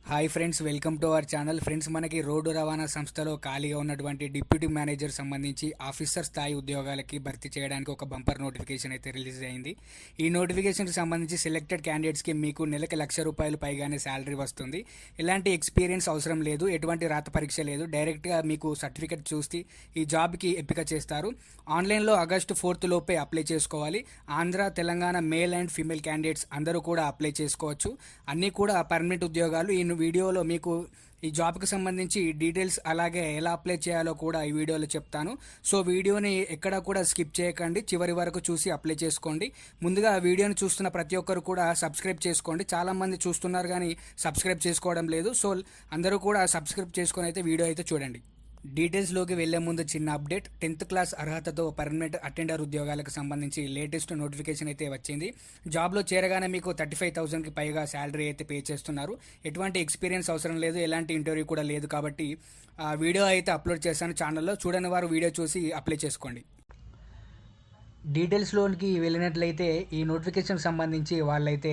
Hi friends, welcome to our channel. Friends, మనకి road రవాణా సంస్థలో ఖాళీగా ఉన్నటువంటి డిప్యూటీ మేనేజర్ సంబంధించి ఆఫీసర్ స్థాయి ఉద్యోగాలకి భర్తీ చేయడానికి ఒక బంపర్ నోటిఫికేషన్ అయితే రిలీజ్ అయింది. ఈ నోటిఫికేషన్కి సంబంధించి సెలెక్టెడ్ క్యాండిడేట్స్కి మీకు నెలకి ₹1,00,000 పైగానే శాలరీ వస్తుంది. ఎలాంటి ఎక్స్పీరియన్స్ అవసరం లేదు, ఎటువంటి రాత పరీక్ష లేదు. డైరెక్ట్గా మీకు సర్టిఫికేట్ చూసి ఈ జాబ్కి ఎంపిక చేస్తారు. ఆన్లైన్లో ఆగస్టు 4 లోపే అప్లై చేసుకోవాలి. Andhra, Telangana male and female candidates అందరూ కూడా అప్లై చేసుకోవచ్చు. అన్నీ కూడా పర్మనెంట్ ఉద్యోగాలు. ఈ వీడియోలో మీకు ఈ జాబ్కి సంబంధించి డీటెయిల్స్, అలాగే ఎలా అప్లై చేయాలో కూడా ఈ వీడియోలో చెప్తాను. సో వీడియోని ఎక్కడా కూడా స్కిప్ చేయకండి, చివరి వరకు చూసి అప్లై చేసుకోండి. ముందుగా వీడియోని చూస్తున్న ప్రతి ఒక్కరు కూడా సబ్స్క్రైబ్ చేసుకోండి. చాలామంది చూస్తున్నారు కానీ సబ్స్క్రైబ్ చేసుకోవడం లేదు. సో అందరూ కూడా సబ్స్క్రైబ్ చేసుకొని అయితే వీడియో అయితే చూడండి. డీటెయిల్స్లోకి వెళ్లే ముందు చిన్న అప్డేట్. 10th క్లాస్ అర్హతతో పర్మనెంట్ అటెండర్ ఉద్యోగాలకు సంబంధించి లేటెస్ట్ నోటిఫికేషన్ అయితే వచ్చింది. జాబ్లో చేరగానే మీకు 35,000కి పైగా శాలరీ అయితే పే చేస్తున్నారు. ఎటువంటి ఎక్స్పీరియన్స్ అవసరం లేదు, ఎలాంటి ఇంటర్వ్యూ కూడా లేదు. కాబట్టి వీడియో అయితే అప్లోడ్ చేశాను ఛానల్లో. చూడని వారు వీడియో చూసి అప్లై చేసుకోండి. డీటెయిల్స్లోకి వెళ్ళినట్లయితే ఈ నోటిఫికేషన్ సంబంధించి వాళ్ళైతే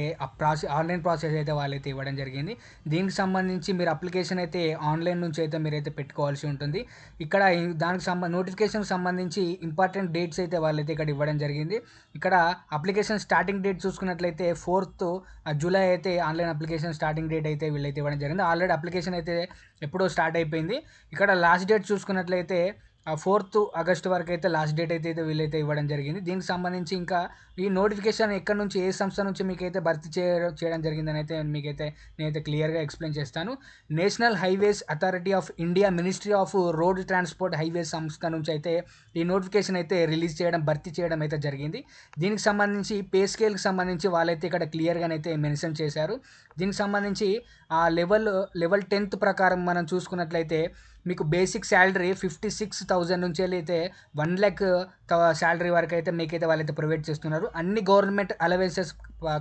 ఆన్లైన్ ప్రాసెస్ అయితే వాళ్ళైతే ఇవ్వడం జరిగింది. దీనికి సంబంధించి మీరు అప్లికేషన్ అయితే ఆన్లైన్ నుంచి అయితే మీరైతే పెట్టుకోవాల్సి ఉంటుంది. ఇక్కడ దానికి నోటిఫికేషన్ సంబంధించి ఇంపార్టెంట్ డేట్స్ అయితే వాళ్ళైతే ఇక్కడ ఇవ్వడం జరిగింది. ఇక్కడ అప్లికేషన్ స్టార్టింగ్ డేట్ చూసుకున్నట్లయితే 4th జూలై అయితే ఆన్లైన్ అప్లికేషన్ స్టార్టింగ్ డేట్ అయితే వీళ్ళైతే ఇవ్వడం జరిగింది. ఆల్రెడీ అప్లికేషన్ అయితే ఎప్పుడో స్టార్ట్ అయిపోయింది. ఇక్కడ లాస్ట్ డేట్ చూసుకున్నట్లయితే 4th ఆగస్ట్ వరకు అయితే లాస్ట్ డేట్ అయితే వీళ్ళైతే ఇవ్వడం జరిగింది. దీనికి సంబంధించి ఇంకా ఈ నోటిఫికేషన్ ఎక్కడి నుంచి, ఏ సంస్థ నుంచి మీకైతే భర్తీ చేయడం జరిగిందని అయితే మీకైతే నేనైతే క్లియర్గా ఎక్స్ప్లెయిన్ చేస్తాను. National highways authority of India, ministry of road transport highways సంస్థ నుంచి అయితే ఈ నోటిఫికేషన్ అయితే రిలీజ్ చేయడం, భర్తీ చేయడం అయితే జరిగింది. దీనికి సంబంధించి పే స్కేల్కి సంబంధించి వాళ్ళైతే ఇక్కడ క్లియర్గానైతే మెన్షన్ చేశారు. దీనికి సంబంధించి ఆ లెవెల్ 10th ప్రకారం మనం చూసుకున్నట్లయితే మీకు బేసిక్ శాలరీ 56,000 నుంచి అయితే 1,00,000 శాలరీ వరకు అయితే మీకైతే వాళ్ళైతే ప్రొవైడ్ చేస్తున్నారు. అన్ని గవర్నమెంట్ అలవెన్సెస్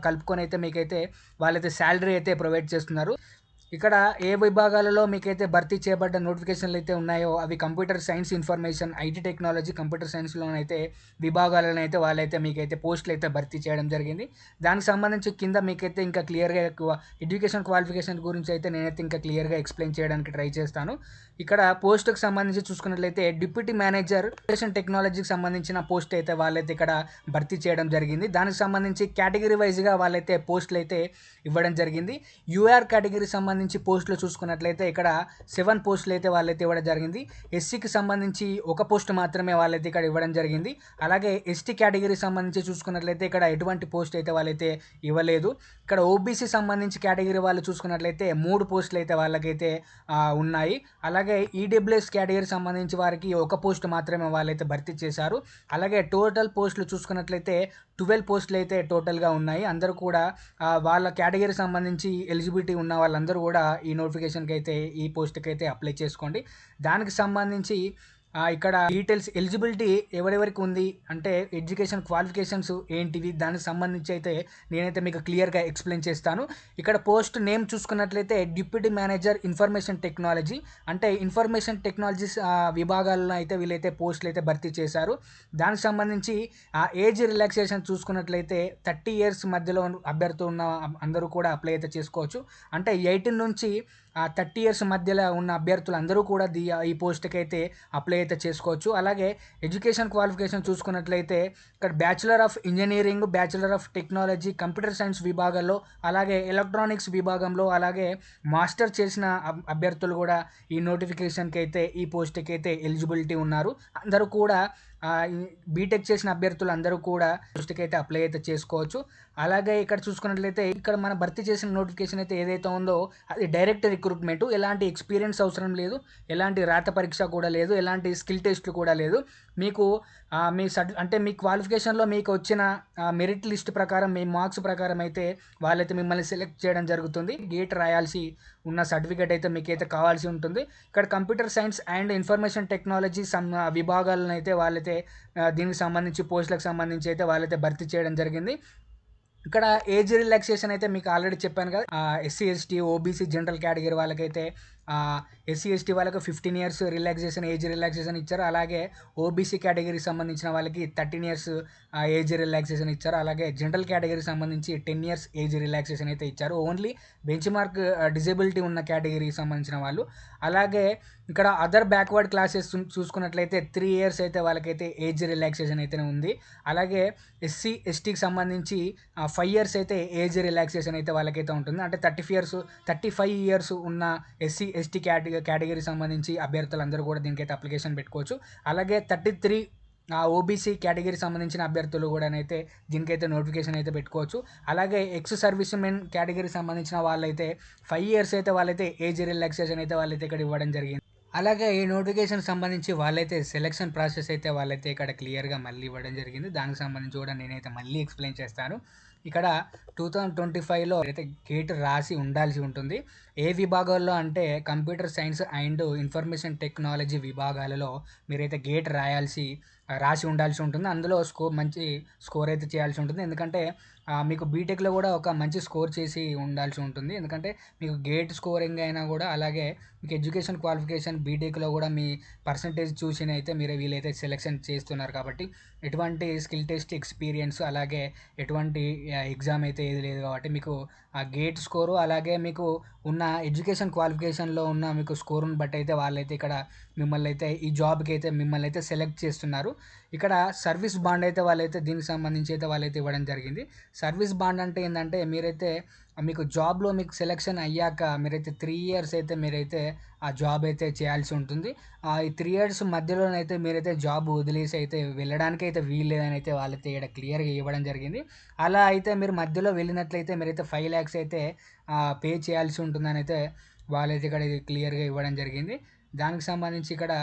కలుపుకొని అయితే మీకైతే వాళ్ళైతే శాలరీ అయితే ప్రొవైడ్ చేస్తున్నారు. ఇక్కడ ఏ విభాగాలలో మీకైతే భర్తీ చేయబడ్డ నోటిఫికేషన్లు అయితే ఉన్నాయో అవి computer science, information, IT technology, computer సైన్స్లోనైతే విభాగాలను అయితే వాళ్ళైతే మీకైతే పోస్టులు అయితే భర్తీ చేయడం జరిగింది. దానికి సంబంధించి కింద మీకైతే ఇంకా క్లియర్గా ఎడ్యుకేషన్ క్వాలిఫికేషన్ గురించి అయితే నేనైతే ఇంకా క్లియర్గా ఎక్స్ప్లెయిన్ చేయడానికి ట్రై చేస్తాను. ఇక్కడ పోస్టుకు సంబంధించి చూసుకున్నట్లయితే డిప్యూటీ మేనేజర్ ఎడ్యుకేషన్ టెక్నాలజీకి సంబంధించిన పోస్ట్ అయితే వాళ్ళైతే ఇక్కడ భర్తీ చేయడం జరిగింది. దానికి సంబంధించి కేటగిరీ వైజ్గా వాళ్ళైతే పోస్టులు అయితే ఇవ్వడం జరిగింది. యూఆర్ కేటగిరీ సంబంధించి పోస్టులు చూసుకున్నట్లయితే ఇక్కడ 7 పోస్టులు అయితే వాళ్ళైతే ఇవ్వడం జరిగింది. ఎస్సీకి సంబంధించి ఒక పోస్ట్ మాత్రమే వాళ్ళైతే ఇక్కడ ఇవ్వడం జరిగింది. అలాగే ఎస్టీ కేటగిరీ సంబంధించి చూసుకున్నట్లయితే ఇక్కడ ఎటువంటి పోస్ట్ అయితే వాళ్ళైతే ఇవ్వలేదు. ఇక్కడ ఓబీసీ సంబంధించి కేటగిరీ వాళ్ళు చూసుకున్నట్లయితే 3 పోస్టులు అయితే వాళ్ళకైతే ఉన్నాయి. అలాగే ఈడబ్ల్యూఎస్ కేటగిరీ సంబంధించి వారికి ఒక పోస్ట్ మాత్రమే వాళ్ళైతే భర్తీ చేశారు. అలాగే టోటల్ పోస్టులు చూసుకున్నట్లయితే 12 పోస్టులు అయితే టోటల్గా ఉన్నాయి. అందరూ కూడా వాళ్ళ కేటగిరీ సంబంధించి ఎలిజిబిలిటీ ఉన్న వాళ్ళందరూ కూడా ఈ నోటిఫికేషన్కి అయితే, ఈ పోస్ట్కి అయితే అప్లై చేసుకోండి. దానికి సంబంధించి ఇక్కడ డీటెయిల్స్, ఎలిజిబిలిటీ ఎవరెవరికి ఉంది అంటే ఎడ్యుకేషన్ క్వాలిఫికేషన్స్ ఏంటివి, దానికి సంబంధించి అయితే నేనైతే మీకు క్లియర్గా ఎక్స్ప్లెయిన్ చేస్తాను. ఇక్కడ పోస్ట్ నేమ్ చూసుకున్నట్లయితే డిప్యూటీ మేనేజర్ ఇన్ఫర్మేషన్ టెక్నాలజీ, అంటే ఇన్ఫర్మేషన్ టెక్నాలజీస్ విభాగాల్లో అయితే వీళ్ళైతే పోస్టులు అయితే భర్తీ చేశారు. దానికి సంబంధించి ఏజ్ రిలాక్సేషన్ చూసుకున్నట్లయితే 30 years మధ్యలో అభ్యర్థులు ఉన్న అందరూ కూడా అప్లై అయితే చేసుకోవచ్చు. అంటే 18 నుంచి 30 years మధ్యలో ఉన్న అభ్యర్థులు అందరూ కూడా ఈ పోస్ట్కి అయితే అప్లై అయితే చేసుకోవచ్చు. అలాగే ఎడ్యుకేషన్ క్వాలిఫికేషన్ చూసుకున్నట్లయితే ఇక్కడ bachelor of engineering, bachelor of technology, computer science విభాగాల్లో, అలాగే ఎలక్ట్రానిక్స్ విభాగంలో, అలాగే మాస్టర్ చేసిన అభ్యర్థులు కూడా ఈ నోటిఫికేషన్కి అయితే, ఈ పోస్ట్కి అయితే ఎలిజిబిలిటీ ఉన్నారు. అందరూ కూడా బీటెక్ చేసిన అభ్యర్థులు అందరూ కూడా పోస్ట్కి అయితే అప్లై అయితే చేసుకోవచ్చు. అలాగే ఇక్కడ చూసుకున్నట్లయితే ఇక్కడ మనం భర్తీ చేసిన నోటిఫికేషన్ అయితే ఏదైతే ఉందో అది డైరెక్ట్ రిక్రూట్మెంట్. ఎలాంటి ఎక్స్పీరియన్స్ అవసరం లేదు, ఎలాంటి రాత పరీక్ష కూడా లేదు, ఎలాంటి స్కిల్ టెస్ట్లు కూడా లేదు. మీకు అంటే మీ క్వాలిఫికేషన్లో మీకు వచ్చిన మెరిట్ లిస్ట్ ప్రకారం, మీ మార్క్స్ ప్రకారం అయితే వాళ్ళైతే మిమ్మల్ని సెలెక్ట్ చేయడం జరుగుతుంది. గేట్ రాయాల్సి ఉన్న సర్టిఫికేట్ అయితే మీకైతే కావాల్సి ఉంటుంది. ఇక్కడ computer science and information technology విభాగాలను అయితే వాళ్ళైతే దీనికి సంబంధించి పోస్టులకు సంబంధించి అయితే వాళ్ళైతే భర్తీ చేయడం జరిగింది. ఇక్కడ ఏజ్ రిలాక్సేషన్ అయితే మీకు ఆల్రెడీ చెప్పాను కదా, SC, ST, OBC, general category వాళ్ళకైతే ఎస్సీ ఎస్టీ వాళ్ళకి 15 ఇయర్స్ ఏజ్ రిలాక్సేషన్ ఇచ్చారు. అలాగే ఓబీసీ కేటగిరీకి సంబంధించిన వాళ్ళకి 13 ఇయర్స్ ఏజ్ రిలాక్సేషన్ ఇచ్చారు. అలాగే జనరల్ కేటగిరీకి సంబంధించి 10 ఇయర్స్ ఏజ్ రిలాక్సేషన్ అయితే ఇచ్చారు. ఓన్లీ బెంచ్ మార్క్ డిజేబిలిటీ ఉన్న కేటగిరీకి సంబంధించిన వాళ్ళు. అలాగే ఇక్కడ అదర్ బ్యాక్వర్డ్ క్లాసెస్ చూసుకున్నట్లయితే 3 ఇయర్స్ అయితే వాళ్ళకైతే ఏజ్ రిలాక్సేషన్ అయితే ఉంది. అలాగే ఎస్సీ ఎస్టీకి సంబంధించి 5 ఇయర్స్ అయితే ఏజ్ రిలాక్సేషన్ అయితే వాళ్ళకైతే ఉంటుంది. అంటే 35 ఇయర్స్ ఉన్న ఎస్సీ ఎస్టీ కేటగిరీకి సంబంధించి అభ్యర్థులందరూ కూడా దీనికైతే అప్లికేషన్ పెట్టుకోవచ్చు. అలాగే 33 ఓబీసీ కేటగిరీకి సంబంధించిన అభ్యర్థులు కూడానైతే దీనికైతే నోటిఫికేషన్ అయితే పెట్టుకోవచ్చు. అలాగే ఎక్స్ సర్వీస్ మెన్ కేటగిరీకి సంబంధించిన వాళ్ళైతే 5 ఇయర్స్ అయితే వాళ్ళైతే ఏజ్ రిలాక్సేషన్ అయితే వాళ్ళైతే ఇక్కడ ఇవ్వడం జరిగింది. అలాగే ఈ నోటిఫికేషన్ సంబంధించి వాళ్ళైతే సెలక్షన్ ప్రాసెస్ అయితే వాళ్ళైతే ఇక్కడ క్లియర్గా మళ్ళీ ఇవ్వడం జరిగింది. దానికి సంబంధించి కూడా నేనైతే మళ్ళీ ఎక్స్ప్లెయిన్ చేస్తాను. ఇక్కడ 2025లో అయితే గేట్ రాసి ఉండాల్సి ఉంటుంది. ఏ విభాగాల్లో అంటే computer science and information technology విభాగాలలో మీరైతే గేట్ రాసి ఉండాల్సి ఉంటుంది. అందులో మంచి స్కోర్ అయితే చేయాల్సి ఉంటుంది. ఎందుకంటే మీకు బీటెక్లో కూడా ఒక మంచి స్కోర్ చేసి ఉండాల్సి ఉంటుంది. ఎందుకంటే మీకు గేట్ స్కోరింగ్ అయినా కూడా, అలాగే మీకు ఎడ్యుకేషన్ క్వాలిఫికేషన్ బీటెక్లో కూడా మీ పర్సంటేజ్ చూసి అయితే వీళ్ళైతే సెలెక్షన్ చేస్తున్నారు. కాబట్టి ఎటువంటి స్కిల్ టెస్ట్ ఎక్స్పీరియన్స్ అలాగే ఎటువంటి ఎగ్జామ్ అయితే ఏది లేదు. కాబట్టి మీకు ఆ గేట్ స్కోరు అలాగే మీకు ఉన్న ఎడ్యుకేషన్ క్వాలిఫికేషన్లో ఉన్న మీకు స్కోరుని బట్టి అయితే వాళ్ళైతే ఇక్కడ మిమ్మల్ని అయితే సెలెక్ట్ చేస్తున్నారు. ఇక్కడ సర్వీస్ బాండ్ అయితే వాళ్ళైతే దీనికి సంబంధించి అయితే వాళ్ళైతే ఇవ్వడం జరిగింది. సర్వీస్ బాండ్ అంటే ఏంటంటే మీకు జాబ్లో మీకు సెలెక్షన్ అయ్యాక మీరైతే 3 ఇయర్స్ అయితే మీరైతే ఆ జాబ్ అయితే చేయాల్సి ఉంటుంది. ఈ 3 ఇయర్స్ మధ్యలోనైతే మీరైతే జాబ్ వదిలేసి అయితే వెళ్ళడానికి అయితే వీల్లేదని అయితే వాళ్ళైతే ఇక్కడ క్లియర్గా ఇవ్వడం జరిగింది. అలా అయితే మీరు మధ్యలో వెళ్ళినట్లయితే మీరైతే 5 lakhs అయితే పే చేయాల్సి ఉంటుందని అయితే వాళ్ళైతే ఇక్కడ క్లియర్గా ఇవ్వడం జరిగింది. దానికి సంబంధించి ఇక్కడ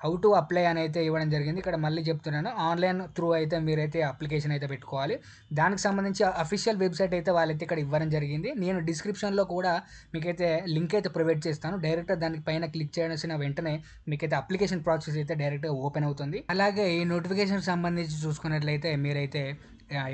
హౌ టు అప్లై అని అయితే ఇవ్వడం జరిగింది. ఇక్కడ మళ్ళీ చెప్తున్నాను, ఆన్లైన్ త్రూ అయితే మీరైతే అప్లికేషన్ అయితే పెట్టుకోవాలి. దానికి సంబంధించి అఫీషియల్ వెబ్సైట్ అయితే వాళ్ళైతే ఇక్కడ ఇవ్వడం జరిగింది. నేను డిస్క్రిప్షన్లో కూడా మీకైతే లింక్ అయితే ప్రొవైడ్ చేస్తాను. డైరెక్ట్గా దానికి పైన క్లిక్ చేయాల్సిన వెంటనే మీకైతే అప్లికేషన్ ప్రాసెస్ అయితే డైరెక్ట్గా ఓపెన్ అవుతుంది. అలాగే ఈ నోటిఫికేషన్ సంబంధించి చూసుకున్నట్లయితే మీరైతే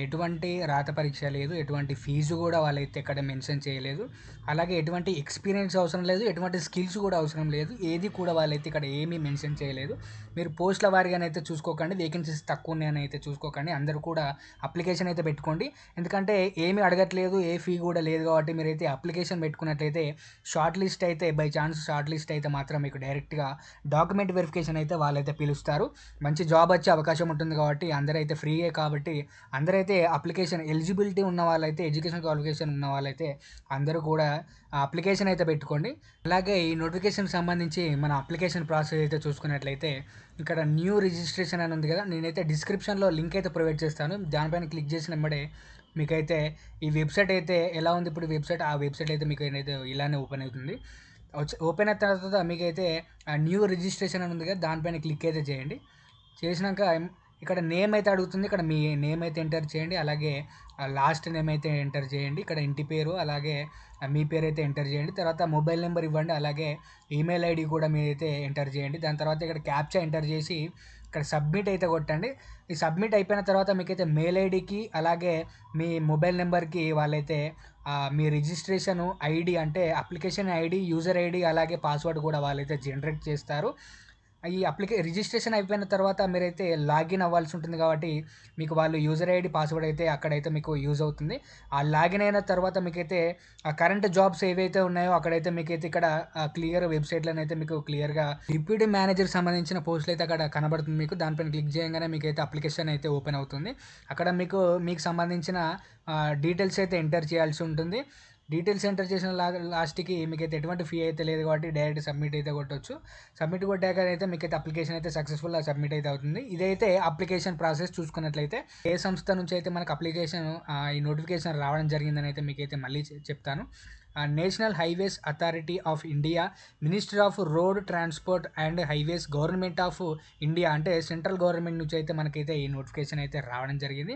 ఎటువంటి రాత పరీక్ష లేదు, ఎటువంటి ఫీజు కూడా వాళ్ళైతే ఇక్కడ మెన్షన్ చేయలేదు. అలాగే ఎటువంటి ఎక్స్పీరియన్స్ అవసరం లేదు, ఎటువంటి స్కిల్స్ కూడా అవసరం లేదు. ఏది కూడా వాళ్ళైతే ఇక్కడ ఏమీ మెన్షన్ చేయలేదు. మీరు పోస్టుల వారిగానైతే చూసుకోకండి, వేకెన్సీస్ తక్కువ ఉన్నాయని అయితే చూసుకోకండి. అందరూ కూడా అప్లికేషన్ అయితే పెట్టుకోండి. ఎందుకంటే ఏమీ అడగట్లేదు, ఏ ఫీ కూడా లేదు. కాబట్టి మీరైతే అప్లికేషన్ పెట్టుకున్నట్లయితే షార్ట్ లిస్ట్ అయితే మాత్రం మీకు డైరెక్ట్గా డాక్యుమెంట్ వెరిఫికేషన్ అయితే వాళ్ళైతే పిలుస్తారు. మంచి జాబ్ వచ్చే అవకాశం ఉంటుంది. కాబట్టి అందరైతే ఫ్రీయే. కాబట్టి అందరైతే అప్లికేషన్ ఎలిజిబిలిటీ ఉన్న వాళ్ళైతే, ఎడ్యుకేషన్ క్వాలిఫికేషన్ ఉన్న వాళ్ళైతే అందరూ కూడా అప్లికేషన్ అయితే పెట్టుకోండి. అలాగే ఈ నోటిఫికేషన్ సంబంధించి మన అప్లికేషన్ ప్రాసెస్ అయితే చూసుకున్నట్లయితే ఇక్కడ న్యూ రిజిస్ట్రేషన్ అని ఉంది కదా, నేనైతే డిస్క్రిప్షన్లో లింక్ అయితే ప్రొవైడ్ చేస్తాను. దానిపైన క్లిక్ చేసిన వెంబడే మీకైతే ఈ వెబ్సైట్ అయితే ఎలా ఉంది, ఇప్పుడు ఆ వెబ్సైట్ అయితే మీకు అయితే ఇలానే ఓపెన్ అవుతుంది. ఓపెన్ అయిన తర్వాత మీకైతే న్యూ రిజిస్ట్రేషన్ అని ఉంది కదా, దానిపైన క్లిక్ అయితే చేయండి. చేసినాక ఇక్కడ నేమ్ అయితే అడుగుతుంది. ఇక్కడ మీ నేమ్ అయితే ఎంటర్ చేయండి. అలాగే లాస్ట్ నేమ్ అయితే ఎంటర్ చేయండి. ఇక్కడ ఇంటి పేరు అలాగే మీ పేరు అయితే ఎంటర్ చేయండి. తర్వాత మొబైల్ నెంబర్ ఇవ్వండి. అలాగే ఈమెయిల్ ఐడి కూడా మీరైతే ఎంటర్ చేయండి. దాని తర్వాత ఇక్కడ క్యాప్చా ఎంటర్ చేసి ఇక్కడ సబ్మిట్ అయితే కొట్టండి. ఈ సబ్మిట్ అయిపోయిన తర్వాత మీకైతే మెయిల్ ఐడికి అలాగే మీ మొబైల్ నెంబర్కి వాళ్ళైతే మీ రిజిస్ట్రేషన్ ఐడి అంటే అప్లికేషన్ ఐడి, యూజర్ ఐడి అలాగే పాస్వర్డ్ కూడా వాళ్ళైతే జనరేట్ చేస్తారు. ఈ రిజిస్ట్రేషన్ అయిపోయిన తర్వాత మీరైతే లాగిన్ అవ్వాల్సి ఉంటుంది. కాబట్టి మీకు వాళ్ళు యూజర్ ఐడి పాస్వర్డ్ అయితే అక్కడైతే మీకు యూజ్ అవుతుంది. ఆ లాగిన్ అయిన తర్వాత మీకైతే ఆ కరెంట్ జాబ్స్ ఏవైతే ఉన్నాయో అక్కడైతే మీకైతే ఇక్కడ క్లియర్ వెబ్సైట్లోనైతే మీకు క్లియర్గా డిప్యూటీ మేనేజర్ సంబంధించిన పోస్టులు అయితే అక్కడ కనబడుతుంది. మీకు దానిపైన క్లిక్ చేయగానే మీకైతే అప్లికేషన్ అయితే ఓపెన్ అవుతుంది. అక్కడ మీకు సంబంధించిన డీటెయిల్స్ అయితే ఎంటర్ చేయాల్సి ఉంటుంది. డీటెయిల్స్ ఎంటర్ చేసిన లాస్ట్కి మీకైతే ఎటువంటి ఫీ అయితే లేదు. కాబట్టి డైరెక్ట్ సబ్మిట్ అయితే కొట్టవచ్చు. సబ్మిట్ కొట్టాక అయితే మీకైతే అప్లికేషన్ అయితే సక్సెస్ఫుల్గా సబ్మిట్ అయితే అవుతుంది. ఇదైతే అప్లికేషన్ ప్రాసెస్ చూసుకున్నట్లయితే ఏ సంస్థ నుంచి అయితే మనకు అప్లికేషన్ ఈ నోటిఫికేషన్ రావడం జరిగిందని అయితే మీకైతే మళ్ళీ చెప్తాను. National highways authority of India, ministry of road transport and highways, government of India అంటే సెంట్రల్ గవర్నమెంట్ నుంచి అయితే మనకైతే ఈ నోటిఫికేషన్ అయితే రావడం జరిగింది.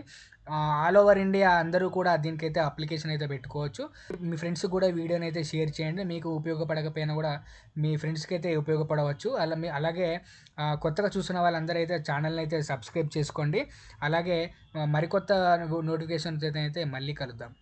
ఆల్ ఓవర్ ఇండియా అందరూ కూడా దీనికైతే అప్లికేషన్ అయితే పెట్టుకోవచ్చు. మీ ఫ్రెండ్స్ కూడా వీడియోని అయితే షేర్ చేయండి. మీకు ఉపయోగపడకపోయినా కూడా మీ ఫ్రెండ్స్కి అయితే ఉపయోగపడవచ్చు. అలాగే కొత్తగా చూస్తున్న వాళ్ళందరూ అయితే ఛానల్ని అయితే సబ్స్క్రైబ్ చేసుకోండి. అలాగే మరికొత్త నోటిఫికేషన్స్ అయితే మళ్ళీ కలుద్దాం.